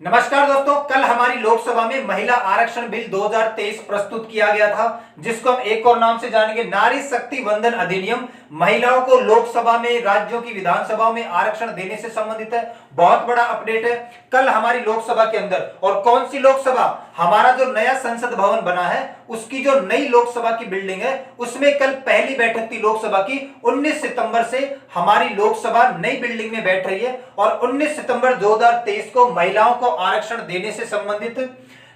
नमस्कार दोस्तों, कल हमारी लोकसभा में महिला आरक्षण बिल 2023 प्रस्तुत किया गया था, जिसको हम एक और नाम से जानेंगे नारी शक्ति वंदन अधिनियम। महिलाओं को लोकसभा में, राज्यों की विधानसभाओं में आरक्षण देने से संबंधित है। बहुत बड़ा अपडेट है कल हमारी लोकसभा के अंदर। और कौन सी लोकसभा? हमारा जो नया संसद भवन बना है उसकी जो नई लोकसभा की बिल्डिंग है, उसमें कल पहली बैठक थी लोकसभा की। 19 सितंबर से हमारी लोकसभा नई बिल्डिंग में बैठ रही है और 19 सितंबर 2023 को महिलाओं को आरक्षण देने से संबंधित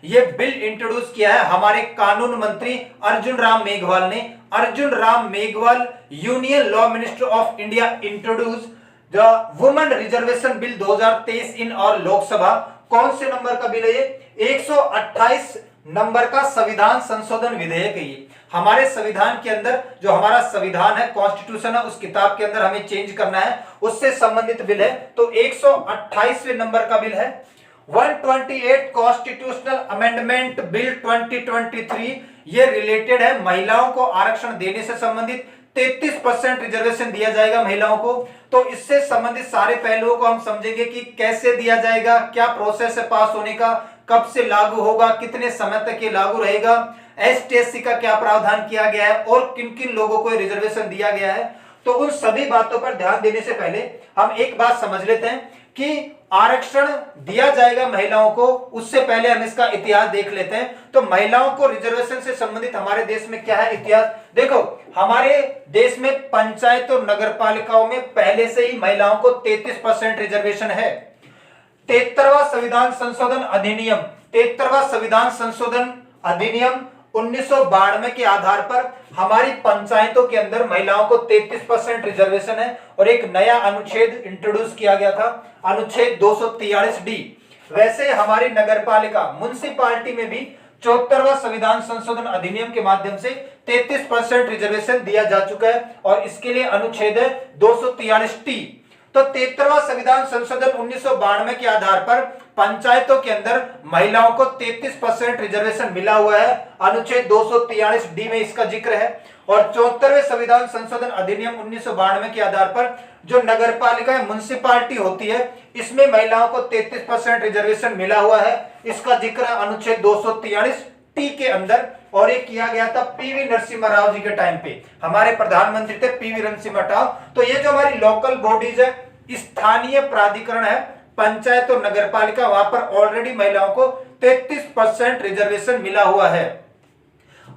यह बिल इंट्रोड्यूस किया है हमारे कानून मंत्री अर्जुन राम मेघवाल ने। Arjun Ram Meghwal, union law minister of India, introduce the women reservation bill 2023 इन और लोकसभा। कौन से नंबर का बिल है ये? 128 नंबर का संविधान संशोधन विधेयक है ये। हमारे संविधान के अंदर जो हमारा संविधान है, कॉन्स्टिट्यूशन है, उस किताब के अंदर हमें चेंज करना है, उससे संबंधित बिल है। तो 128वें नंबर का बिल है। 128 कॉन्स्टिट्यूशनल अमेंडमेंट बिल 2023, ये रिलेटेड है महिलाओं को आरक्षण देने से संबंधित। 33% रिजर्वेशन दिया जाएगा महिलाओं को। तो इससे संबंधित सारे पहलुओं को हम समझेंगे कि कैसे दिया जाएगा, क्या प्रोसेस है पास होने का, कब से लागू होगा, कितने समय तक ये लागू रहेगा, एसटी/एससी का क्या प्रावधान किया गया है और किन किन लोगों को रिजर्वेशन दिया गया है। तो उन सभी बातों पर ध्यान देने से पहले हम एक बात समझ लेते हैं कि आरक्षण दिया जाएगा महिलाओं को, उससे पहले हम इसका इतिहास देख लेते हैं। तो महिलाओं को रिजर्वेशन से संबंधित हमारे देश में क्या है इतिहास? देखो, हमारे देश में पंचायत और नगर पालिकाओं में पहले से ही महिलाओं को 33% रिजर्वेशन है। 73वां संविधान संशोधन अधिनियम, 73वां संविधान संशोधन अधिनियम 1992 के आधार पर हमारी पंचायतों के अंदर महिलाओं को 33% रिजर्वेशन है। और एक नया अनुच्छेद इंट्रोड्यूस किया गया था, अनुच्छेद 243D। वैसे हमारी नगरपालिका, म्युनिसिपैलिटी में भी 74वां संविधान संशोधन अधिनियम के माध्यम से 33% रिजर्वेशन दिया जा चुका है और इसके लिए अनुच्छेद है 243T। तो 73वां संविधान संशोधन 1992 के आधार पर पंचायतों के अंदर महिलाओं को 33% रिजर्वेशन मिला हुआ है। अनुच्छेद 243D में इसका जिक्र है। और 74वें संविधान संशोधन अधिनियम 1992 के आधार पर जो नगरपालिका म्युनिसिपैलिटी होती है, इसमें महिलाओं को 33% रिजर्वेशन मिला हुआ है। इसका जिक्र अनुच्छेद 243T के अंदर। और ये किया गया था पीवी नरसिम्हा राव जी के टाइम पे, हमारे प्रधानमंत्री थे पीवी नरसिम्हा राव। तो ये जो हमारी लोकल बॉडीज है, स्थानीय प्राधिकरण है, पंचायत और नगरपालिका, वहां पर ऑलरेडी महिलाओं को 33% रिजर्वेशन मिला हुआ है।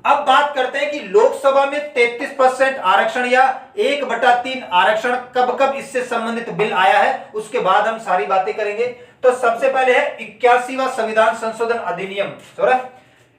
अब बात करते हैं कि लोकसभा में 33% आरक्षण या 1/3 आरक्षण कब कब इससे संबंधित बिल आया है, उसके बाद हम सारी बातें करेंगे। तो सबसे पहले है 81वां संविधान संशोधन अधिनियम,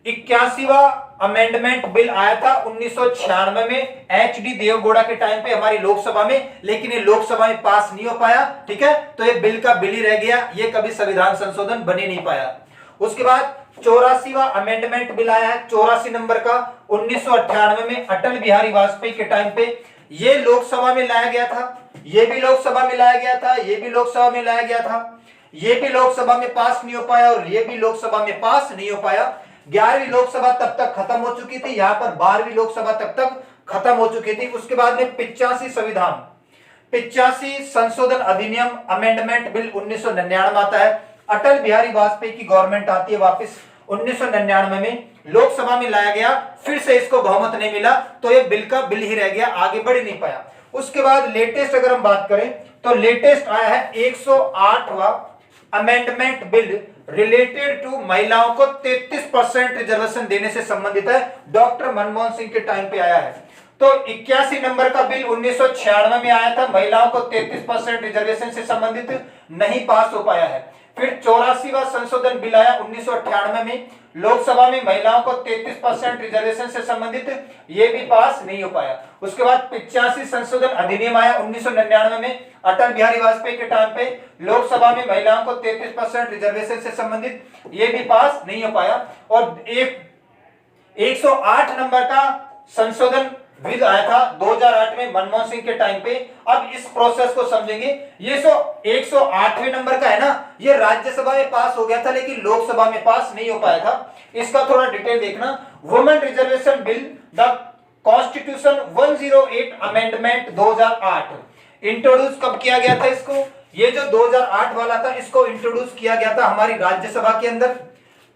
81वां अमेंडमेंट बिल आया था 1996 में HD देवगौड़ा के टाइम पे हमारी लोकसभा में, लेकिन ये लोकसभा में पास नहीं हो पाया। ठीक है, तो ये बिल का बिल ही रह गया, ये कभी संविधान संशोधन बन ही नहीं पाया। उसके बाद 84वां अमेंडमेंट बिल आया है, 84 नंबर का, 1998 में अटल बिहारी वाजपेयी के टाइम पे। ये लोकसभा में लाया गया था, ये भी लोकसभा में लाया गया था, ये भी लोकसभा में लाया गया था, ये भी लोकसभा में पास नहीं हो पाया और ये भी लोकसभा में पास नहीं हो पाया। 11वीं लोकसभा तब तक खत्म हो चुकी थी, यहां पर 12वीं लोकसभा तक खत्म हो चुकी थी। उसके बाद में 85 संशोधन अधिनियम अमेंडमेंट बिल 1999 आता है। अटल बिहारी वाजपेयी की गवर्नमेंट आती है वापस 1999 में, लोकसभा में लाया गया, फिर से इसको बहुमत नहीं मिला, तो ये बिल का बिल ही रह गया, आगे बढ़ नहीं पाया। उसके बाद लेटेस्ट अगर हम बात करें तो लेटेस्ट आया है 108वां अमेंडमेंट बिल रिलेटेड टू महिलाओं को 33% रिजर्वेशन देने से संबंधित है, डॉक्टर मनमोहन सिंह के टाइम पे आया है। तो 81 नंबर का बिल 1996 में आया था, महिलाओं को 33% रिजर्वेशन से संबंधित, नहीं पास हो पाया है। फिर 84वां संशोधन बिल आया 1998 में, लोकसभा में महिलाओं को 33% रिजर्वेशन से संबंधित, ये भी पास नहीं हो पाया। उसके बाद 85 संशोधन अधिनियम आया 1999 में, अटल बिहारी वाजपेयी के टाइम पे, लोकसभा में महिलाओं को 33% रिजर्वेशन से संबंधित, ये भी पास नहीं हो पाया। और 108 नंबर का संशोधन बिल आया था 2008 में मनमोहन सिंह के टाइम पे। अब इस प्रोसेस को समझेंगे। ये 108वें नंबर का है ना, ये राज्यसभा में पास हो गया था लेकिन लोकसभा में पास नहीं हो पाया था। इसका थोड़ा डिटेल देखना। Women reservation bill the constitution 108 amendment 2008 introduce कब किया गया था इसको? ये जो 2008 वाला था इसको इंट्रोड्यूस किया गया था हमारी राज्यसभा के अंदर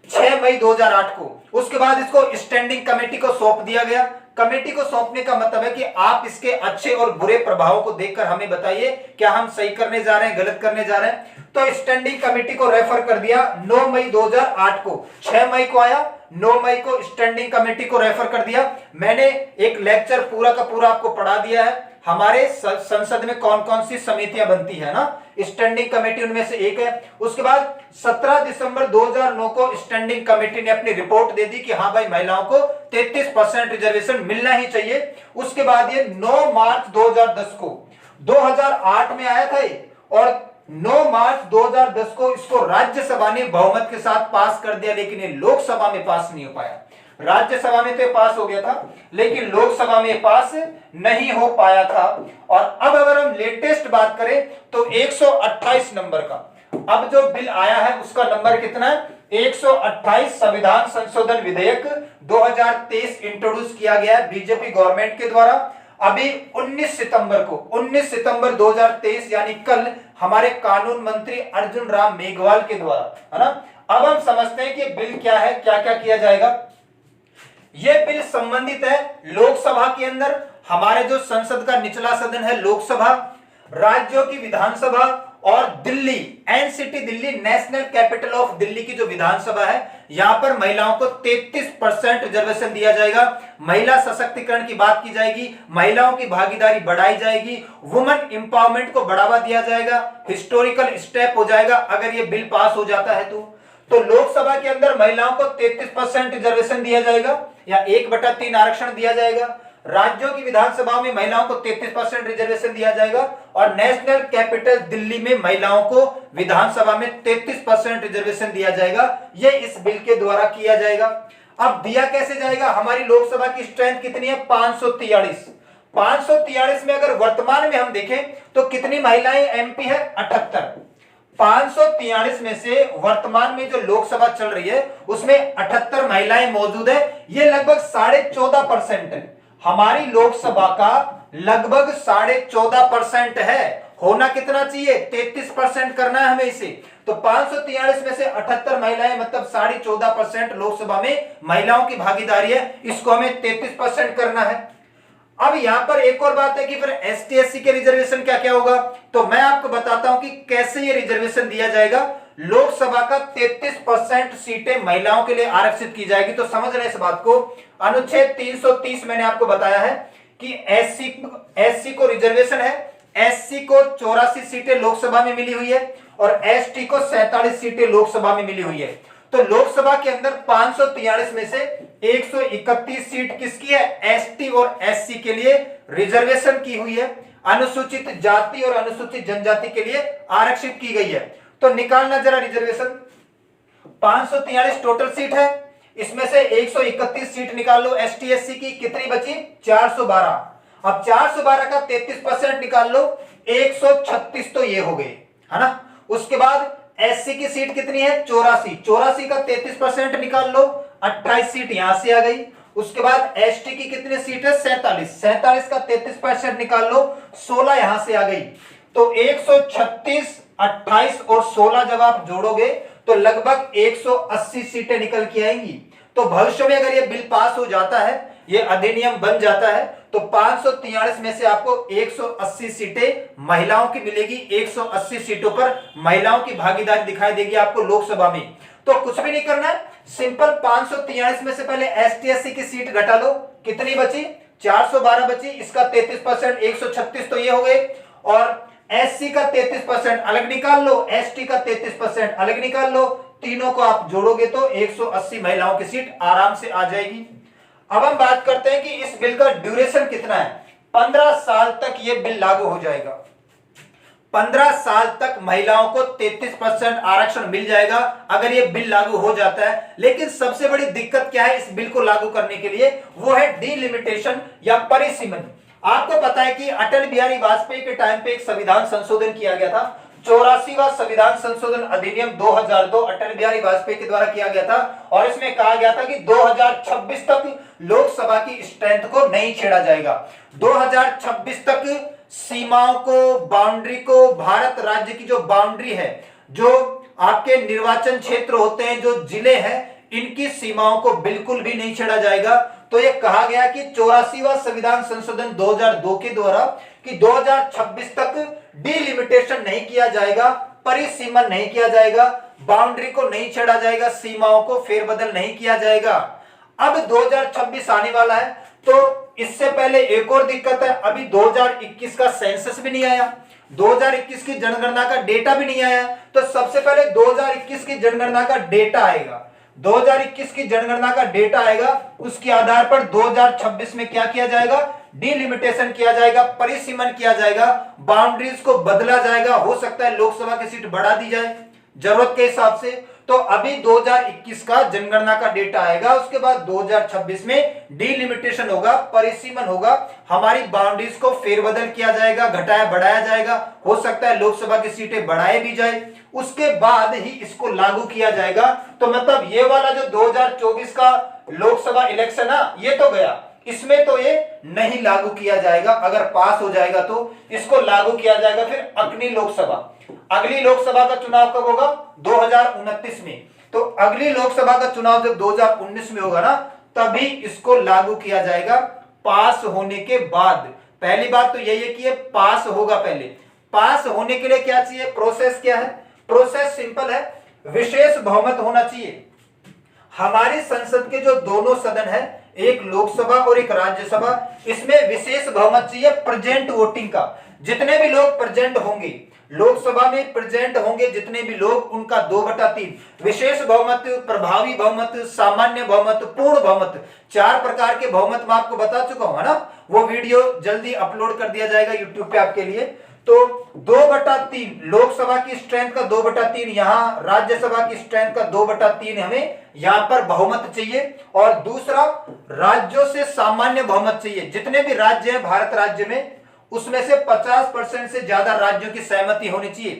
6 मई 2008 को। उसके बाद इसको स्टैंडिंग कमेटी को सौंप दिया गया। कमेटी को सौंपने का मतलब है कि आप इसके अच्छे और बुरे प्रभावों को देखकर हमें बताइए क्या हम सही करने जा रहे हैं, गलत करने जा रहे हैं। तो स्टैंडिंग कमेटी को रेफर कर दिया 9 मई 2008 को। 6 मई को आया, 9 मई को स्टैंडिंग कमेटी को रेफर कर दिया। मैंने एक लेक्चर पूरा का पूरा आपको पढ़ा दिया है हमारे संसद में कौन कौन सी समितियां बनती है ना, स्टैंडिंग कमेटी उनमें से एक है। उसके बाद 17 दिसंबर 2009 को स्टैंडिंग कमेटी ने अपनी रिपोर्ट दे दी कि हाँ भाई महिलाओं को 33% रिजर्वेशन मिलना ही चाहिए। उसके बाद ये 9 मार्च 2010 को 2008 में आया था और 9 मार्च 2010 को इसको राज्यसभा ने बहुमत के साथ पास कर दिया, लेकिन ये लोकसभा में पास नहीं हो पाया। राज्यसभा में तो पास हो गया था लेकिन लोकसभा में पास नहीं हो पाया था। और अब अगर हम लेटेस्ट बात करें तो 128 नंबर का अब जो बिल आया है उसका नंबर कितना है, 128 संविधान संशोधन विधेयक 2023 इंट्रोड्यूस किया गया है बीजेपी गवर्नमेंट के द्वारा। अभी 19 सितंबर 2023 यानी कल हमारे कानून मंत्री अर्जुन राम मेघवाल के द्वारा, है ना। अब हम समझते हैं कि बिल क्या है, क्या क्या किया जाएगा। यह बिल संबंधित है लोकसभा के अंदर, हमारे जो संसद का निचला सदन है लोकसभा, राज्यों की विधानसभा और Delhi NCT Delhi national capital of Delhi की जो विधानसभा है यहां पर महिलाओं को 33% रिजर्वेशन दिया जाएगा। महिला सशक्तिकरण की बात की जाएगी, महिलाओं की भागीदारी बढ़ाई जाएगी, वुमेन एम्पावरमेंट को बढ़ावा दिया जाएगा, हिस्टोरिकल स्टेप हो जाएगा अगर ये बिल पास हो जाता है तो लोकसभा के अंदर महिलाओं को 33% रिजर्वेशन दिया जाएगा या 1/3 आरक्षण दिया जाएगा। राज्यों की विधानसभा में महिलाओं को 33% रिजर्वेशन दिया जाएगा और नेशनल कैपिटल दिल्ली में महिलाओं को विधानसभा में 33% रिजर्वेशन दिया जाएगा। यह इस बिल के द्वारा किया जाएगा। अब दिया कैसे जाएगा, हमारी लोकसभा की स्ट्रेंथ कितनी है, 543। 543 में अगर वर्तमान में हम देखें तो कितनी महिलाएं एमपी है, 78। 543 में से वर्तमान में जो लोकसभा चल रही है उसमें 78 महिलाएं मौजूद है। ये लगभग 14.5% है। हमारी लोकसभा का लगभग 14.5% है। होना कितना चाहिए, 33% करना है हमें इसे। तो 543 में से 78 महिलाएं मतलब 14.5% लोकसभा में महिलाओं की भागीदारी है, इसको हमें 33% करना है। अब यहां पर एक और बात है कि फिर एसटी एससी के रिजर्वेशन क्या क्या होगा, तो मैं आपको बताता हूं कि कैसे ये रिजर्वेशन दिया जाएगा। लोकसभा का 33% सीटें महिलाओं के लिए आरक्षित की जाएगी। तो समझ रहे इस बात को, अनुच्छेद 330 मैंने आपको बताया है कि एससी को रिजर्वेशन है। एससी को 84 सीटें लोकसभा में मिली हुई है और एसटी को 47 सीटें लोकसभा में मिली हुई है। तो लोकसभा के अंदर 543 में से 131 सीट किसकी है, एसटी और एससी के लिए रिजर्वेशन की हुई है। अनुसूचित जाति और अनुसूचित जनजाति के लिए आरक्षित की गई है। तो निकालना जरा रिजर्वेशन, 543 टोटल सीट है, इसमें से 131 सीट निकाल लो एसटी एससी की, कितनी बची, 412। अब 412 का 33% निकाल लो, 136 तो ये हो गए, है ना। उसके बाद एससी की सीट कितनी है, 84। 84 का 33% निकाल लो, 28 सीट यहां से आ गई। उसके बाद एसटी की कितनी सीट है, 47। 47 का 33% निकाल लो, 16 यहां से आ गई। तो 136, 28 और 16 जब आप जोड़ोगे तो लगभग 180 सीटें निकल के आएंगी। तो भविष्य में अगर ये बिल पास हो जाता है, ये अधिनियम बन जाता है, तो 543 में से आपको 180 सीटें महिलाओं की मिलेगी। 180 सीटों पर महिलाओं की भागीदारी दिखाई देगी आपको लोकसभा में। तो कुछ भी नहीं करना है, सिंपल 543 में से पहले एसटी एससी की सीट घटा लो, कितनी बची, 412 बची। इसका 33% 136 तो ये हो गए, और एससी का 33% अलग निकाल लो, एसटी का 33% अलग निकाल लो, तीनों को आप जोड़ोगे तो 180 महिलाओं की सीट आराम से आ जाएगी। अब हम बात करते हैं कि इस बिल का ड्यूरेशन कितना है। 15 साल तक ये बिल लागू हो जाएगा। 15 साल तक महिलाओं को 33% आरक्षण मिल जाएगा अगर ये बिल लागू हो जाता है। लेकिन सबसे बड़ी दिक्कत क्या है इस बिल को लागू करने के लिए, वो है डिलिमिटेशन या परिसीमन। आपको पता है कि अटल बिहारी वाजपेयी के टाइम पे एक संविधान संशोधन किया गया था, 84वां संविधान संशोधन अधिनियम 2002 अटल बिहारी वाजपेयी के द्वारा किया गया था। और इसमें कहा गया था कि 2026 तक लोकसभा की स्ट्रेंथ को नहीं छेड़ा जाएगा। 2026 तक सीमाओं को, बाउंड्री को, भारत राज्य की जो बाउंड्री है, जो आपके निर्वाचन क्षेत्र होते हैं, जो जिले हैं, इनकी सीमाओं को बिल्कुल भी नहीं छेड़ा जाएगा। तो यह कहा गया कि 84वां संविधान संशोधन 2002 के द्वारा कि 2026 तक डिलिमिटेशन नहीं किया जाएगा, परिसीमन नहीं किया जाएगा, बाउंड्री को नहीं छेड़ा जाएगा, सीमाओं को फेरबदल नहीं किया जाएगा। अब 2026 आने वाला है, तो इससे पहले एक और दिक्कत है, अभी 2021 का सेंसस भी नहीं आया, 2021 की जनगणना का डेटा भी नहीं आया। तो सबसे पहले 2021 की जनगणना का डेटा आएगा, 2021 की जनगणना का डेटा आएगा, उसके आधार पर 2026 में क्या किया जाएगा, डिलिमिटेशन किया जाएगा, परिसीमन किया जाएगा, बाउंड्रीज को बदला जाएगा, हो सकता है लोकसभा की सीट बढ़ा दी जाए जरूरत के हिसाब से। तो अभी 2021 का जनगणना का डेटा आएगा, उसके बाद 2026 में डिलिमिटेशन होगा, परिसीमन होगा, हमारी बाउंड्रीज को फेरबदल किया जाएगा, घटाया बढ़ाया जाएगा, हो सकता है लोकसभा की सीटें बढ़ाए भी जाए, उसके बाद ही इसको लागू किया जाएगा। तो मतलब ये वाला जो 2024 का लोकसभा इलेक्शन है, ये तो गया, इसमें तो ये नहीं लागू किया जाएगा। अगर पास हो जाएगा तो इसको लागू किया जाएगा फिर अगली लोकसभा। अगली लोकसभा का चुनाव कब होगा, 2029 में। तो अगली लोकसभा का चुनाव जब 2019 में होगा ना, तभी इसको लागू किया जाएगा, पास होने के बाद। पहली बात तो यही है कि ये पास होगा। पहले पास होने के लिए क्या चाहिए, प्रोसेस क्या है, प्रोसेस सिंपल है, विशेष बहुमत होना चाहिए। हमारी संसद के जो दोनों सदन है, एक लोकसभा और एक राज्यसभा, इसमें विशेष बहुमत चाहिए प्रेजेंट वोटिंग का। जितने भी लोग प्रेजेंट होंगे लोकसभा में, प्रेजेंट होंगे जितने भी लोग, उनका 2/3 विशेष बहुमत, प्रभावी बहुमत, सामान्य बहुमत, पूर्ण बहुमत, 4 प्रकार के बहुमत मैं आपको बता चुका हूं, है ना। वो वीडियो जल्दी अपलोड कर दिया जाएगा यूट्यूब पे आपके लिए। तो 2/3 लोकसभा की स्ट्रेंथ का 2/3, यहां राज्यसभा की स्ट्रेंथ का 2/3 हमें यहां पर बहुमत चाहिए। और दूसरा, राज्यों से सामान्य बहुमत चाहिए। जितने भी राज्य हैं भारत राज्य में, उसमें से 50% से ज्यादा राज्यों की सहमति होनी चाहिए।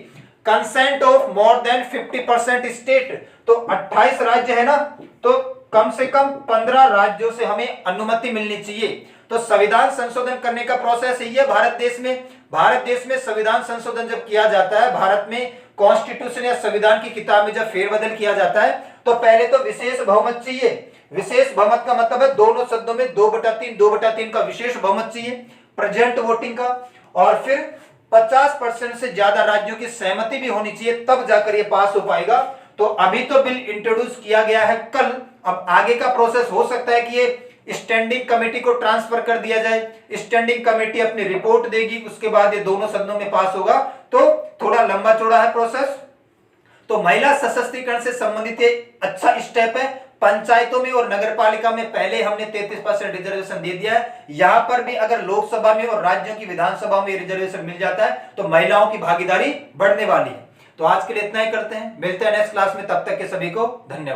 Consent of more than 50% state, तो 28 राज्य है ना, तो कम से कम 15 राज्यों से हमें अनुमति मिलनी चाहिए। तो संविधान संशोधन करने का प्रोसेस यही है भारत देश में। भारत देश में संविधान संशोधन जब किया जाता है, भारत में कॉन्स्टिट्यूशन या संविधान की किताब में जब फेरबदल किया जाता है, तो पहले तो विशेष बहुमत चाहिए। विशेष बहुमत का मतलब है दोनों सदनों में 2/3 का विशेष बहुमत चाहिए, प्रेजेंट वोटिंग का, और फिर 50% से ज्यादा राज्यों की सहमति भी होनी चाहिए, तब जाकर ये पास हो पाएगा। तो अभी तो बिल इंट्रोड्यूस किया गया है कल, अब आगे का प्रोसेस हो सकता है कि ये स्टैंडिंग कमेटी को ट्रांसफर कर दिया जाए, स्टैंडिंग कमेटी अपनी रिपोर्ट देगी, उसके बाद ये दोनों सदनों में पास होगा। तो थोड़ा लंबा चौड़ा है प्रोसेस। तो महिला सशक्तिकरण से संबंधित ये अच्छा स्टेप है। पंचायतों में और नगरपालिका में पहले हमने 33% रिजर्वेशन दे दिया है, यहां पर भी अगर लोकसभा में और राज्यों की विधानसभा में रिजर्वेशन मिल जाता है तो महिलाओं की भागीदारी बढ़ने वाली है। तो आज के लिए इतना ही करते हैं, मिलते हैं नेक्स्ट क्लास में, तब तक के सभी को धन्यवाद।